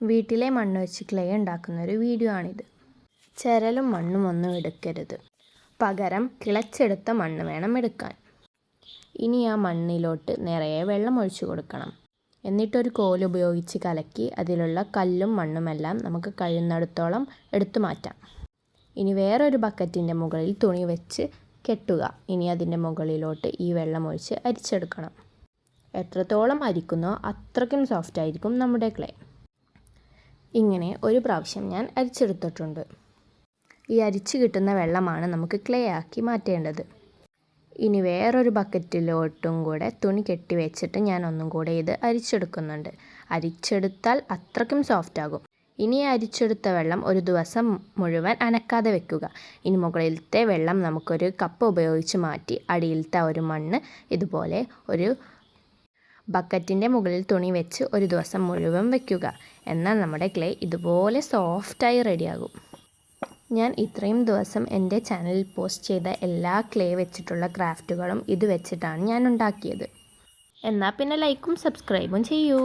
വീട്ടിലെ മണ്ണ് വെച്ച് ക്ലേ ഉണ്ടാക്കുന്ന ഒരു വീഡിയോ ആണിത്. ചരലും മണ്ണും ഒന്നും എടുക്കരുത്, പകരം കിളച്ചെടുത്ത മണ്ണ് വേണം എടുക്കാൻ. ഇനി ആ മണ്ണിലോട്ട് നിറയെ വെള്ളം ഒഴിച്ചു കൊടുക്കണം. എന്നിട്ടൊരു കോല് ഉപയോഗിച്ച് കലക്കി അതിലുള്ള കല്ലും മണ്ണുമെല്ലാം നമുക്ക് കഴിയുന്നിടത്തോളം എടുത്തു മാറ്റാം. ഇനി വേറൊരു ബക്കറ്റിൻ്റെ മുകളിൽ തുണി വെച്ച് കെട്ടുക. ഇനി അതിൻ്റെ മുകളിലോട്ട് ഈ വെള്ളം ഒഴിച്ച് അരിച്ചെടുക്കണം. എത്രത്തോളം അരിക്കുന്നോ അത്രയ്ക്കും സോഫ്റ്റ് ആയിരിക്കും നമ്മുടെ ക്ലേ. ഇങ്ങനെ ഒരു പ്രാവശ്യം ഞാൻ അരിച്ചെടുത്തിട്ടുണ്ട്. ഈ അരിച്ച് കിട്ടുന്ന വെള്ളമാണ് നമുക്ക് ക്ലേ ആക്കി മാറ്റേണ്ടത്. ഇനി വേറൊരു ബക്കറ്റിലോട്ടും കൂടെ തുണി കെട്ടി വെച്ചിട്ട് ഞാൻ ഒന്നും കൂടെ ഇത് അരിച്ചെടുക്കുന്നുണ്ട്. അരിച്ചെടുത്താൽ അത്രയ്ക്കും സോഫ്റ്റ് ആകും. ഇനി അരിച്ചെടുത്ത വെള്ളം ഒരു ദിവസം മുഴുവൻ അനക്കാതെ വെക്കുക. ഇനി മുകളിലത്തെ വെള്ളം നമുക്കൊരു കപ്പ് ഉപയോഗിച്ച് മാറ്റി അടിയിലത്തെ ഒരു മണ്ണ് ഇതുപോലെ ഒരു ബക്കറ്റിൻ്റെ മുകളിൽ തുണി വെച്ച് ഒരു ദിവസം മുഴുവൻ വയ്ക്കുക. എന്നാൽ നമ്മുടെ ക്ലേ ഇതുപോലെ സോഫ്റ്റായി റെഡിയാകും. ഞാൻ ഇത്രയും ദിവസം എൻ്റെ ചാനലിൽ പോസ്റ്റ് ചെയ്ത എല്ലാ ക്ലേ വെച്ചിട്ടുള്ള ക്രാഫ്റ്റുകളും ഇത് വെച്ചിട്ടാണ് ഞാൻ ഉണ്ടാക്കിയത്. എന്നാൽ പിന്നെ ലൈക്കും സബ്സ്ക്രൈബും ചെയ്യൂ.